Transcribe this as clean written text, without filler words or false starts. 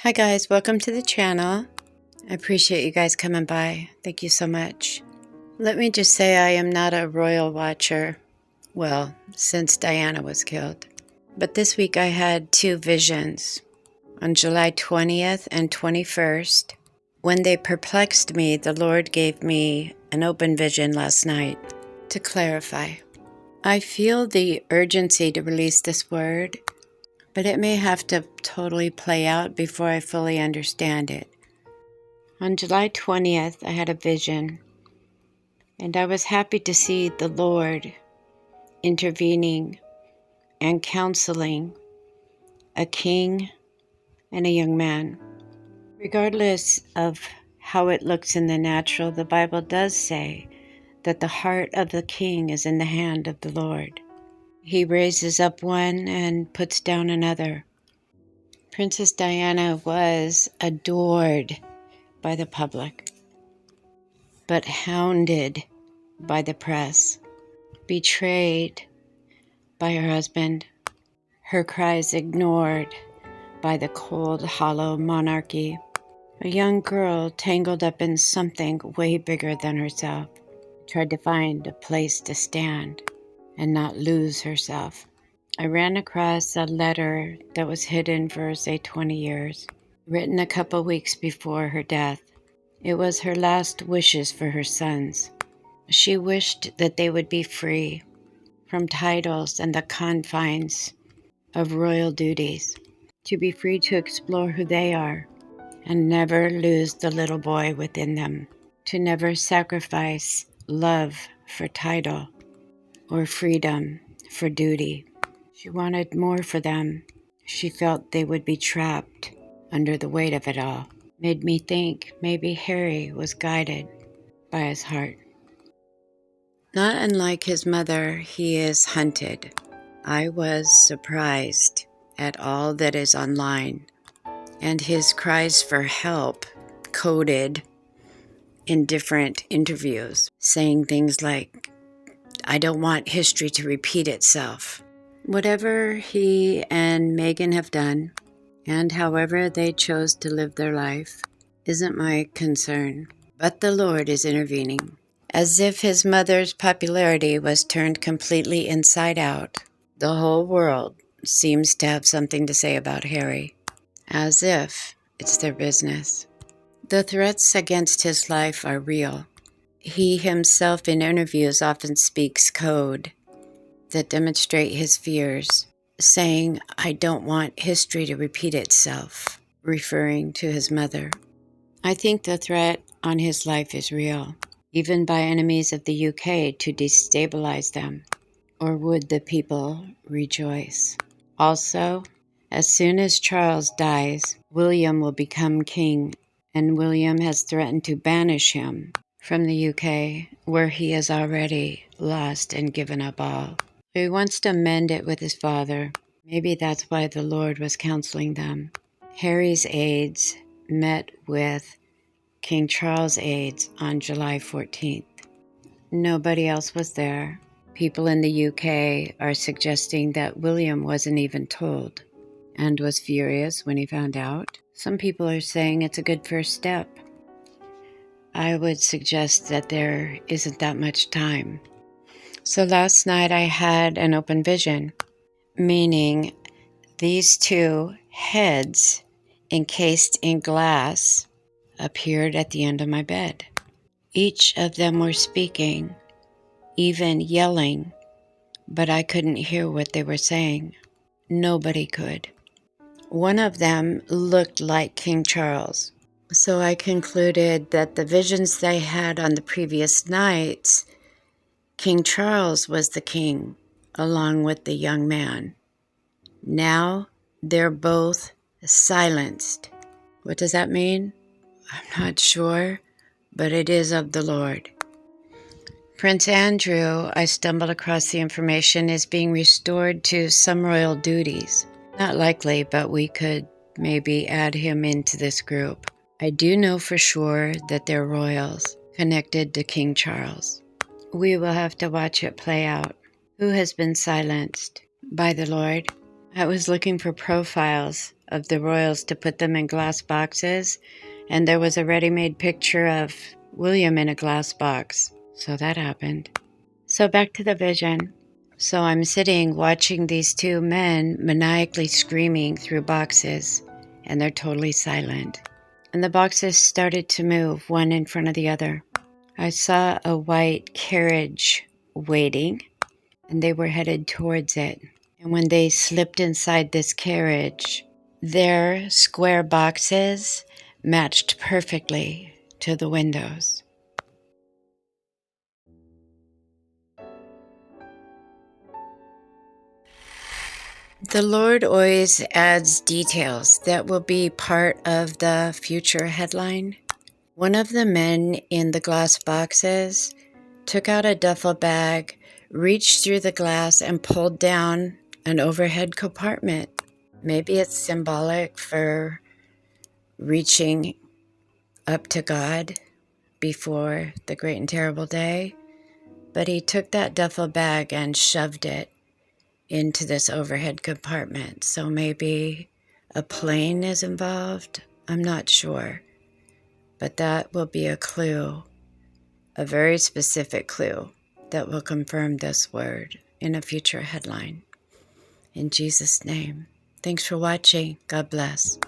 Hi guys, welcome to the channel. I appreciate you guys coming by. Thank you so much. Let me just say I am not a royal watcher. Well, since Diana was killed. But this week I had two visions. On July 20th and 21st, when they perplexed me, the Lord gave me an open vision last night to clarify. I feel the urgency to release this word, but it may have to totally play out before I fully understand it. On July 20th, I had a vision, and I was happy to see the Lord intervening and counseling a king and a young man. Regardless of how it looks in the natural, the Bible does say that the heart of the king is in the hand of the Lord. He raises up one and puts down another. Princess Diana was adored by the public, but hounded by the press, betrayed by her husband, her cries ignored by the cold, hollow monarchy. A young girl tangled up in something way bigger than herself, tried to find a place to stand and not lose herself. I ran across a letter that was hidden for, say, 20 years, written a couple weeks before her death. It was her last wishes for her sons. She wished that they would be free from titles and the confines of royal duties, to be free to explore who they are and never lose the little boy within them, to never sacrifice love for title or freedom for duty. She wanted more for them. She felt they would be trapped under the weight of it all. Made me think maybe Harry was guided by his heart. Not unlike his mother, he is hunted. I was surprised at all that is online, and his cries for help coded in different interviews, saying things like, "I don't want history to repeat itself." Whatever he and Meghan have done, and however they chose to live their life, isn't my concern. But the Lord is intervening. As if his mother's popularity was turned completely inside out, the whole world seems to have something to say about Harry, as if it's their business. The threats against his life are real. He himself in interviews often speaks code that demonstrate his fears, saying, "I don't want history to repeat itself," referring to his mother. I think the threat on his life is real, even by enemies of the UK to destabilize them. Or would the people rejoice? Also, as soon as Charles dies, William will become king, and William has threatened to banish him from the UK, where he has already lost and given up all. He wants to mend it with his father. Maybe that's why the Lord was counseling them. Harry's aides met with King Charles' aides on July 14th. Nobody else was there. People in the UK are suggesting that William wasn't even told and was furious when he found out. Some people are saying it's a good first step. I would suggest that there isn't that much time. So last night I had an open vision, meaning these two heads encased in glass appeared at the end of my bed. Each of them were speaking, even yelling, but I couldn't hear what they were saying. Nobody could. One of them looked like King Charles, so I concluded that the visions they had on the previous nights, King Charles was the king, along with the young man. Now they're both silenced. What does that mean? I'm not sure, but it is of the Lord. Prince Andrew, I stumbled across the information, is being restored to some royal duties. Not likely, but we could maybe add him into this group. I do know for sure that they're royals connected to King Charles. We will have to watch it play out. Who has been silenced? By the Lord. I was looking for profiles of the royals to put them in glass boxes, and there was a ready-made picture of William in a glass box. So that happened. So back to the vision. So I'm sitting watching these two men maniacally screaming through boxes, and they're totally silent. And the boxes started to move, one in front of the other. I saw a white carriage waiting, and they were headed towards it. And when they slipped inside this carriage, their square boxes matched perfectly to the windows. The Lord always adds details that will be part of the future headline. One of the men in the glass boxes took out a duffel bag, reached through the glass, and pulled down an overhead compartment. Maybe it's symbolic for reaching up to God before the great and terrible day. But he took that duffel bag and shoved it into this overhead compartment. So maybe a plane is involved. I'm not sure. But that will be a clue, a very specific clue that will confirm this word in a future headline. In Jesus' name. Thanks for watching. God bless.